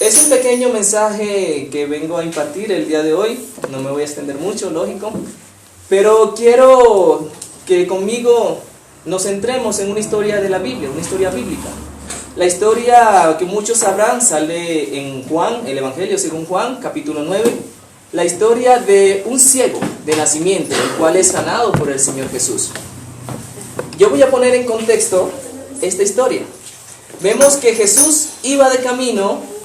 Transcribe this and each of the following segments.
Es un pequeño mensaje que vengo a impartir el día de hoy. No me voy a extender mucho, lógico. Pero quiero que conmigo nos centremos en una historia de la Biblia, una historia bíblica. La historia que muchos sabrán sale en Juan, el Evangelio según Juan, capítulo 9. La historia de un ciego de nacimiento, el cual es sanado por el Señor Jesús. Yo voy a poner en contexto esta historia. Vemos que Jesús iba de camino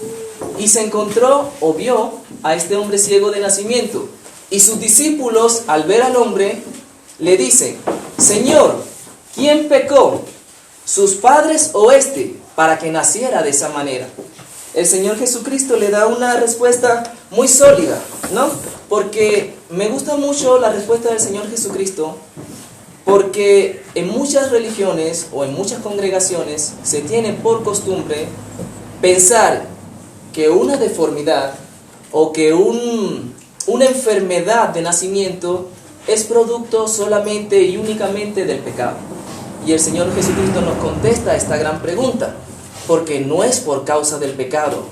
y se encontró o vio a este hombre ciego de nacimiento. Y sus discípulos, al ver al hombre, le dicen: Señor, ¿quién pecó? ¿Sus padres o este, para que naciera de esa manera? El Señor Jesucristo le da una respuesta muy sólida, ¿no? Porque me gusta mucho la respuesta del Señor Jesucristo, porque en muchas religiones o en muchas congregaciones se tiene por costumbre pensar que una deformidad o que una enfermedad de nacimiento es producto solamente y únicamente del pecado. Y el Señor Jesucristo nos contesta esta gran pregunta, porque no es por causa del pecado.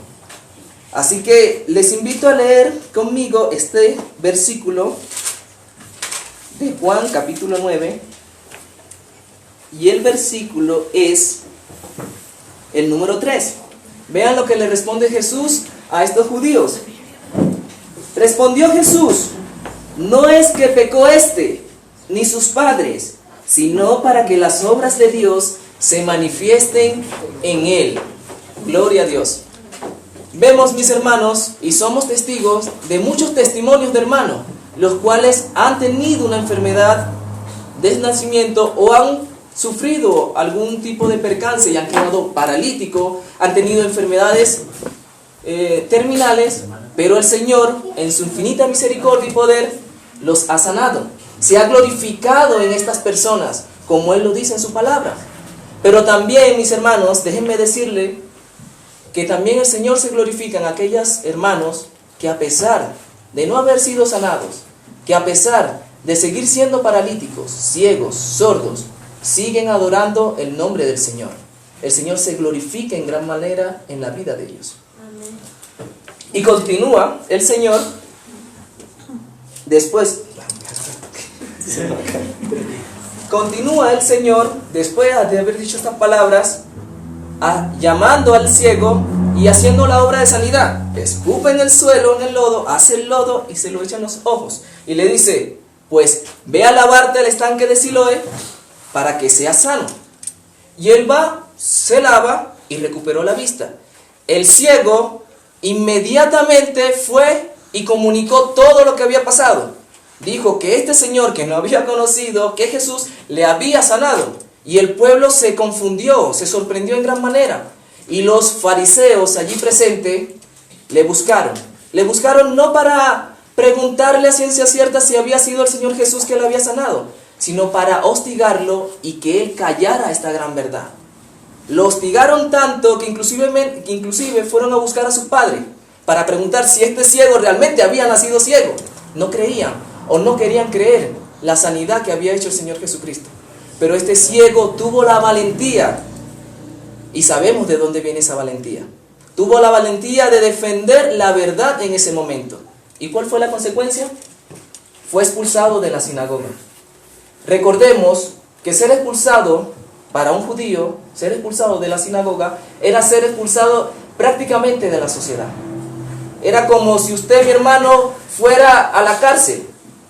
Así que les invito a leer conmigo este versículo de Juan capítulo 9, y el versículo es el número 3. Vean lo que le responde Jesús a estos judíos. Respondió Jesús: no es que pecó este, ni sus padres, sino para que las obras de Dios se manifiesten en él. Gloria a Dios. Vemos, mis hermanos, y somos testigos de muchos testimonios de hermanos, los cuales han tenido una enfermedad de nacimiento o han sufrido algún tipo de percance y han quedado paralíticos, han tenido enfermedades terminales, pero el Señor, en su infinita misericordia y poder, los ha sanado. Se ha glorificado en estas personas, como Él lo dice en su palabra. Pero también, mis hermanos, déjenme decirle que también el Señor se glorifica en aquellos hermanos que, a pesar de no haber sido sanados, que a pesar de seguir siendo paralíticos, ciegos, sordos, siguen adorando el nombre del Señor. El Señor se glorifica en gran manera en la vida de ellos. Amén. Y continúa el Señor después. Continúa el Señor, después de haber dicho estas palabras, llamando al ciego y haciendo la obra de sanidad. Escupe en el suelo, en el lodo, hace el lodo y se lo echa en los ojos. Y le dice: pues ve a lavarte al estanque de Siloé para que seas sano. Y él va, se lava y recuperó la vista. El ciego inmediatamente fue y comunicó todo lo que había pasado. Dijo que este señor que no había conocido, que Jesús le había sanado. Y el pueblo se confundió, se sorprendió en gran manera. Y los fariseos allí presentes le buscaron. Le buscaron no para preguntarle a ciencia cierta si había sido el Señor Jesús que lo había sanado, sino para hostigarlo y que él callara esta gran verdad. Lo hostigaron tanto que inclusive fueron a buscar a su padre para preguntar si este ciego realmente había nacido ciego. No creían o no querían creer la sanidad que había hecho el Señor Jesucristo. Pero este ciego tuvo la valentía, y sabemos de dónde viene esa valentía. Tuvo la valentía de defender la verdad en ese momento. ¿Y cuál fue la consecuencia? Fue expulsado de la sinagoga. Recordemos que ser expulsado para un judío, ser expulsado de la sinagoga, era ser expulsado prácticamente de la sociedad. Era como si usted, mi hermano, fuera a la cárcel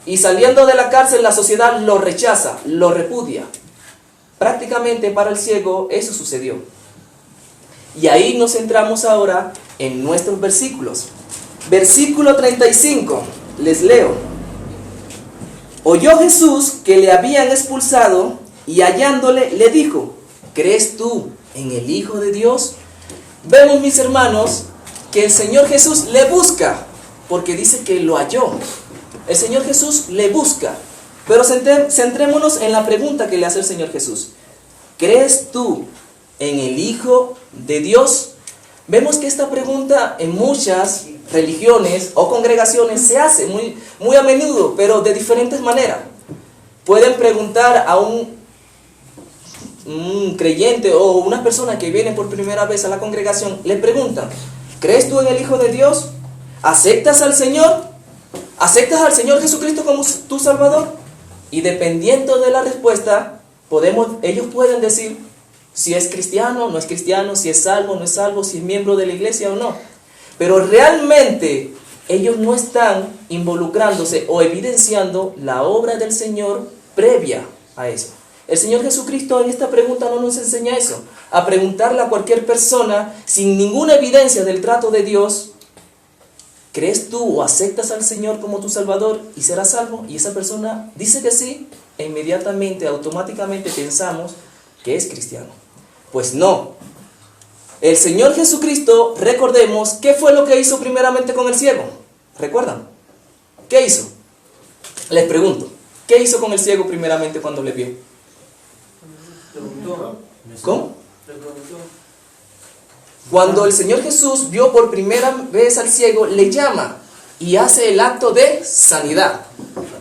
y saliendo de la cárcel la sociedad lo rechaza, lo repudia. Prácticamente para el ciego eso sucedió. Y ahí nos centramos ahora en nuestros versículos. Versículo 35, les leo. Oyó Jesús que le habían expulsado y hallándole le dijo: ¿crees tú en el Hijo de Dios? Vemos, mis hermanos, que el Señor Jesús le busca, porque dice que lo halló. El Señor Jesús le busca. Pero centrémonos en la pregunta que le hace el Señor Jesús. ¿Crees tú en el Hijo de Dios? Vemos que esta pregunta en muchas religiones o congregaciones se hace muy a menudo, pero de diferentes maneras. Pueden preguntar a un creyente o una persona que viene por primera vez a la congregación, le preguntan: ¿Crees tú en el Hijo de Dios? ¿Aceptas al Señor? ¿Aceptas al Señor Jesucristo como tu Salvador? Y dependiendo de la respuesta, ellos pueden decir si es cristiano, no es cristiano, si es salvo, no es salvo, si es miembro de la iglesia o no. Pero realmente ellos no están involucrándose o evidenciando la obra del Señor previa a eso. El Señor Jesucristo en esta pregunta no nos enseña eso. A preguntarle a cualquier persona sin ninguna evidencia del trato de Dios, ¿crees tú o aceptas al Señor como tu Salvador y serás salvo? Y esa persona dice que sí, e inmediatamente, automáticamente pensamos que es cristiano. Pues no. El Señor Jesucristo, recordemos, ¿qué fue lo que hizo primeramente con el ciego? ¿Recuerdan? ¿Qué hizo? Les pregunto, ¿qué hizo con el ciego primeramente cuando le vio? ¿Cómo? Cuando el Señor Jesús vio por primera vez al ciego, le llama y hace el acto de sanidad.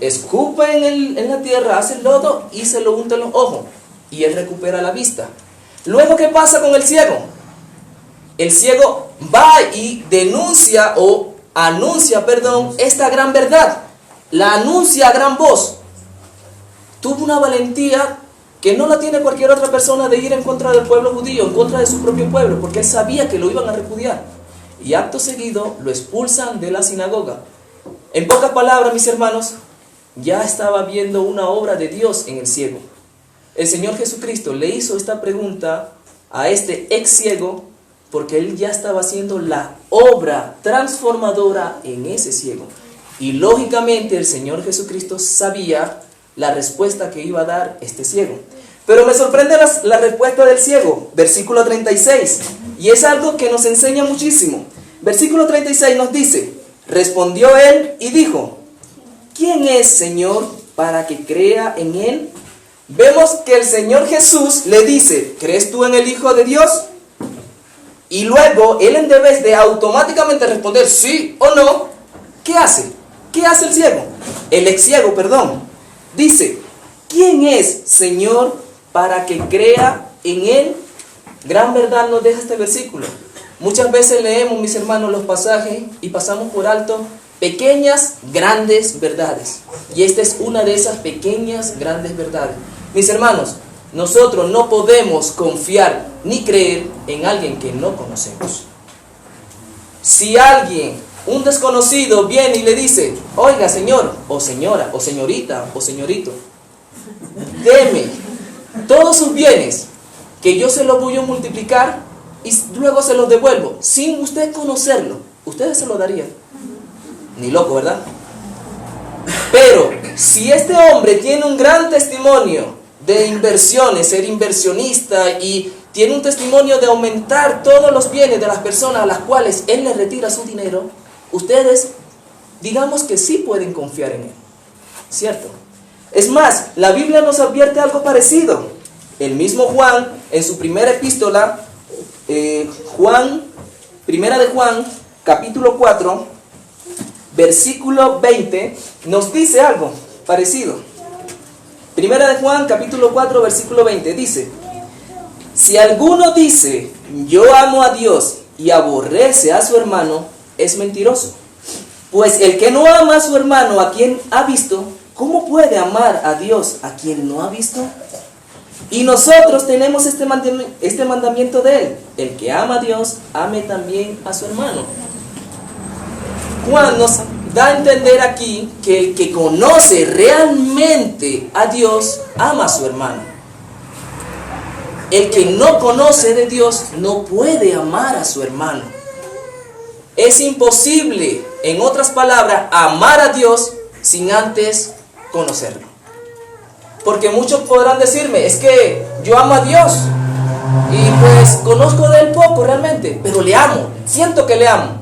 Escupa en la tierra, hace el lodo y se lo unta en los ojos. Y él recupera la vista. Luego, ¿qué pasa con el ciego? El ciego va y anuncia esta gran verdad. La anuncia a gran voz. Tuvo una valentía que no la tiene cualquier otra persona de ir en contra del pueblo judío, en contra de su propio pueblo, porque él sabía que lo iban a repudiar. Y acto seguido lo expulsan de la sinagoga. En pocas palabras, mis hermanos, ya estaba viendo una obra de Dios en el ciego. El Señor Jesucristo le hizo esta pregunta a este ex ciego porque él ya estaba haciendo la obra transformadora en ese ciego. Y lógicamente el Señor Jesucristo sabía la respuesta que iba a dar este ciego. Pero me sorprende la respuesta del ciego, versículo 36, y es algo que nos enseña muchísimo. Versículo 36 nos dice: respondió él y dijo, ¿quién es, Señor, para que crea en él? Vemos que el Señor Jesús le dice, ¿crees tú en el Hijo de Dios? Y luego él, en vez de automáticamente responder sí o no, ¿qué hace? ¿Qué hace el ciego? El ex ciego, perdón. Dice, ¿quién es, Señor, para que crea en él? Gran verdad nos deja este versículo. Muchas veces leemos, mis hermanos, los pasajes y pasamos por alto pequeñas, grandes verdades. Y esta es una de esas pequeñas, grandes verdades. Mis hermanos, nosotros no podemos confiar ni creer en alguien que no conocemos. Si alguien, un desconocido, viene y le dice, oiga, señor, o señora, o señorita, o señorito, deme todos sus bienes, que yo se los voy a multiplicar y luego se los devuelvo, sin usted conocerlo, ¿ustedes se lo darían? Ni loco, ¿verdad? Pero si este hombre tiene un gran testimonio de inversiones, ser inversionista, y tiene un testimonio de aumentar todos los bienes de las personas a las cuales él le retira su dinero, ustedes, digamos que sí pueden confiar en él, ¿cierto? Es más, la Biblia nos advierte algo parecido. El mismo Juan, en su primera epístola, primera de Juan, capítulo 4, versículo 20, nos dice algo parecido. Primera de Juan, capítulo 4, versículo 20, dice, si alguno dice, yo amo a Dios y aborrece a su hermano, es mentiroso. Pues el que no ama a su hermano a quien ha visto, ¿cómo puede amar a Dios a quien no ha visto? Y nosotros tenemos este mandamiento de él, el que ama a Dios, ame también a su hermano. Juan nos da a entender aquí que el que conoce realmente a Dios, ama a su hermano. El que no conoce de Dios no puede amar a su hermano. Es imposible, en otras palabras, amar a Dios sin antes conocerlo. Porque muchos podrán decirme, es que yo amo a Dios y pues conozco de él poco realmente, pero le amo, siento que le amo.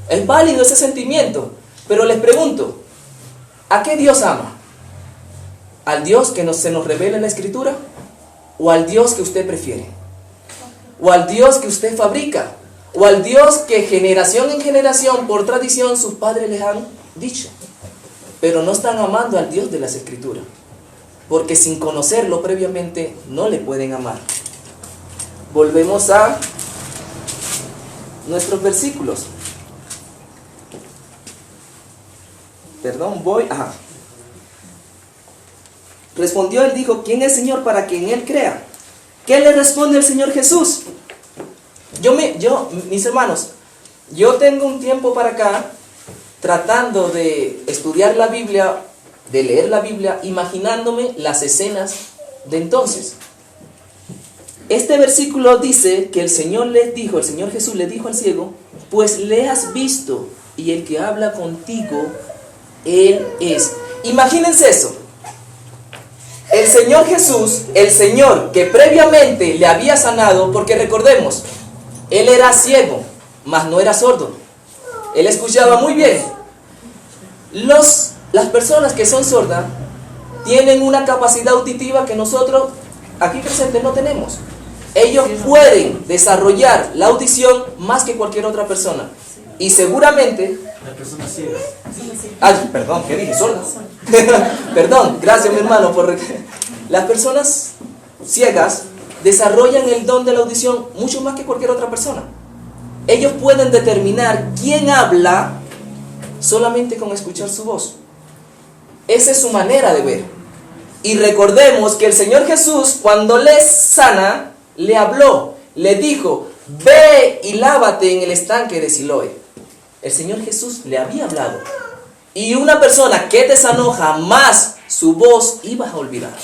Es válido ese sentimiento, pero les pregunto, ¿a qué Dios ama? ¿Al Dios que se nos revela en la Escritura? ¿O al Dios que usted prefiere? ¿O al Dios que usted fabrica? ¿O al Dios que generación en generación, por tradición, sus padres les han dicho? Pero no están amando al Dios de las Escrituras, porque sin conocerlo previamente no le pueden amar. Volvemos a nuestros versículos. Perdón, Respondió él, dijo, ¿quién es Señor para que en él crea? ¿Qué le responde el Señor Jesús? Mis hermanos, yo tengo un tiempo para acá tratando de estudiar la Biblia, de leer la Biblia, imaginándome las escenas de entonces. Este versículo dice que el Señor Jesús le dijo al ciego, pues le has visto y el que habla contigo, Él es. Imagínense eso. El Señor Jesús, el Señor que previamente le había sanado, porque recordemos, Él era ciego, mas no era sordo. Él escuchaba muy bien. Las personas que son sordas tienen una capacidad auditiva que nosotros aquí presentes no tenemos. Ellos pueden desarrollar la audición más que cualquier otra persona. Y seguramente... La persona ciega. Ay, perdón, ¿qué dije? ¿Sorda? Perdón, gracias mi hermano. Las personas ciegas desarrollan el don de la audición mucho más que cualquier otra persona. Ellos pueden determinar quién habla solamente con escuchar su voz. Esa es su manera de ver. Y recordemos que el Señor Jesús, cuando les sana, le habló, le dijo, ve y lávate en el estanque de Siloé. El Señor Jesús le había hablado. Y una persona que te sanó jamás su voz ibas a olvidar.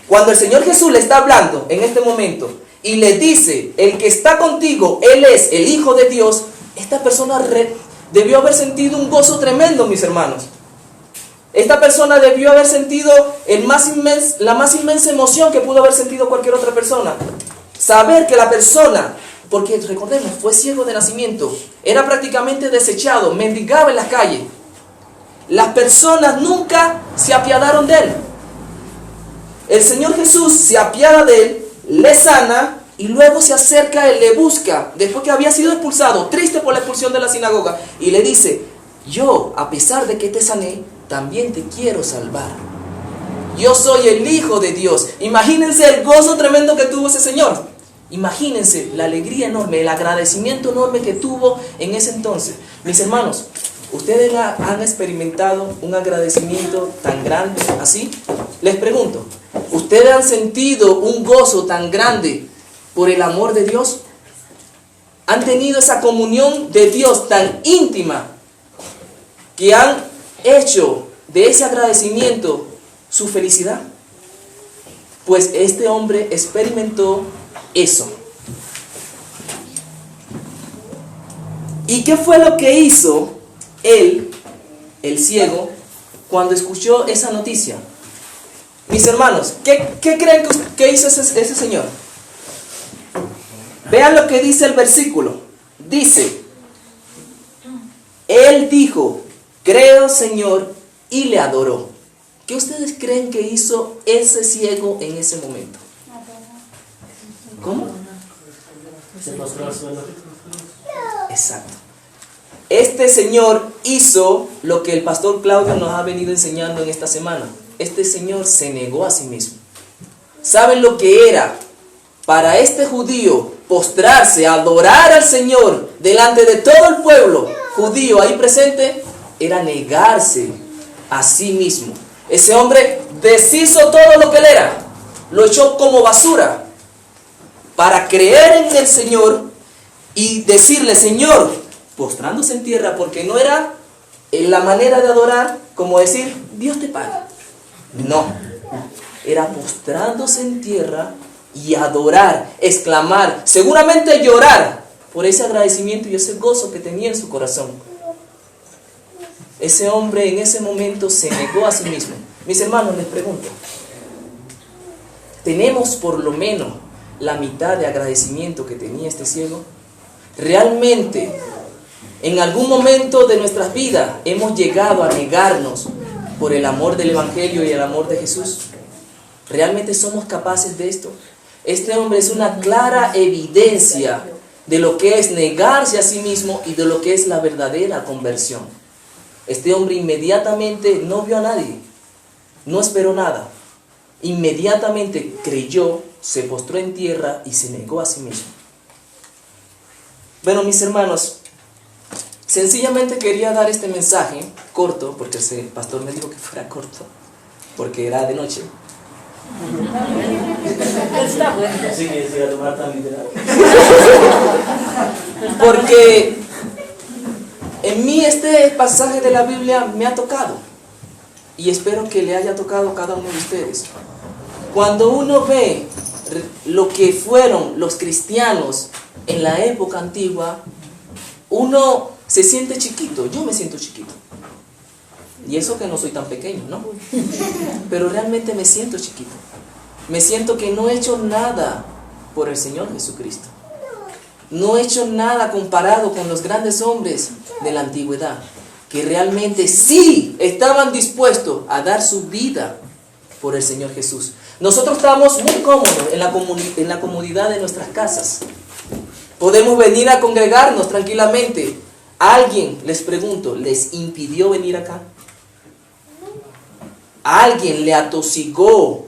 Cuando el Señor Jesús le está hablando en este momento y le dice, el que está contigo, Él es el Hijo de Dios, esta persona debió haber sentido un gozo tremendo, mis hermanos. Esta persona debió haber sentido la más inmensa emoción que pudo haber sentido cualquier otra persona. Saber que la persona, porque recordemos, fue ciego de nacimiento, era prácticamente desechado, mendigaba en las calles. Las personas nunca se apiadaron de él. El Señor Jesús se apiada de él, le sana y luego se acerca, él le busca, después que había sido expulsado, triste por la expulsión de la sinagoga, y le dice, yo, a pesar de que te sané, también te quiero salvar. Yo soy el Hijo de Dios. Imagínense el gozo tremendo que tuvo ese Señor. Imagínense la alegría enorme, el agradecimiento enorme que tuvo en ese entonces. Mis hermanos, ¿ustedes han experimentado un agradecimiento tan grande así? Les pregunto, ¿ustedes han sentido un gozo tan grande por el amor de Dios? ¿Han tenido esa comunión de Dios tan íntima que han hecho de ese agradecimiento su felicidad? Pues este hombre experimentó eso. ¿Y qué fue lo que hizo él, el ciego, cuando escuchó esa noticia? Mis hermanos, ¿qué creen que hizo ese señor? Vean lo que dice el versículo. Dice, él dijo, creo, Señor, y le adoró. ¿Qué ustedes creen que hizo ese ciego en ese momento? ¿Cómo? Se postró al suelo. Exacto. Este señor hizo lo que el pastor Claudio nos ha venido enseñando en esta semana. Este señor se negó a sí mismo. ¿Saben lo que era para este judío postrarse, adorar al Señor delante de todo el pueblo judío ahí presente? Era negarse a sí mismo. Ese hombre deshizo todo lo que él era, lo echó como basura para creer en el Señor y decirle, Señor, postrándose en tierra, porque no era en la manera de adorar como decir, Dios te pague. No, era postrándose en tierra y adorar, exclamar, seguramente llorar por ese agradecimiento y ese gozo que tenía en su corazón. Ese hombre en ese momento se negó a sí mismo. Mis hermanos, les pregunto, ¿tenemos por lo menos la mitad de agradecimiento que tenía este ciego? ¿Realmente en algún momento de nuestras vidas hemos llegado a negarnos por el amor del Evangelio y el amor de Jesús? ¿Realmente somos capaces de esto? Este hombre es una clara evidencia de lo que es negarse a sí mismo y de lo que es la verdadera conversión. Este hombre inmediatamente no vio a nadie, no esperó nada. Inmediatamente creyó, se postró en tierra y se negó a sí mismo. Bueno, mis hermanos, sencillamente quería dar este mensaje corto, porque el pastor me dijo que fuera corto, porque era de noche. Está bueno. Sí, que decía tomar tan literal. Porque en mí este pasaje de la Biblia me ha tocado, y espero que le haya tocado a cada uno de ustedes. Cuando uno ve lo que fueron los cristianos en la época antigua, uno se siente chiquito. Yo me siento chiquito. Y eso que no soy tan pequeño, ¿no? Pero realmente me siento chiquito. Me siento que no he hecho nada por el Señor Jesucristo. No he hecho nada comparado con los grandes hombres de la antigüedad, que realmente sí estaban dispuestos a dar su vida por el Señor Jesús. Nosotros estamos muy cómodos en la comodidad de nuestras casas. Podemos venir a congregarnos tranquilamente. ¿Alguien, les pregunto, les impidió venir acá? ¿Alguien le atosigó,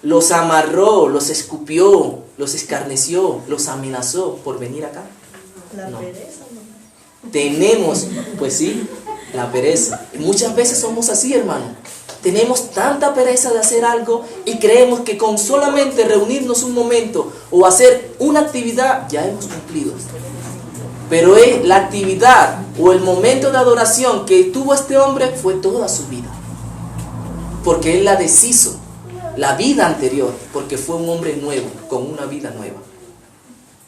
los amarró, los escupió, los escarneció, los amenazó por venir acá? No. Tenemos, pues sí, la pereza. Y muchas veces somos así, hermano. Tenemos tanta pereza de hacer algo y creemos que con solamente reunirnos un momento o hacer una actividad ya hemos cumplido. Pero la actividad o el momento de adoración que tuvo este hombre fue toda su vida. Porque él la deshizo, la vida anterior, porque fue un hombre nuevo, con una vida nueva.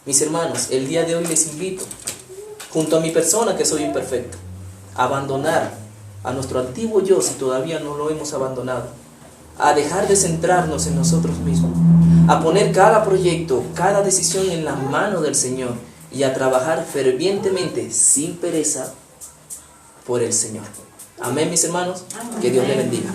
Mis hermanos, el día de hoy les invito, junto a mi persona que soy imperfecto, a abandonar a nuestro antiguo yo, si todavía no lo hemos abandonado, a dejar de centrarnos en nosotros mismos, a poner cada proyecto, cada decisión en la mano del Señor y a trabajar fervientemente, sin pereza, por el Señor. Amén, mis hermanos. Que Dios les bendiga.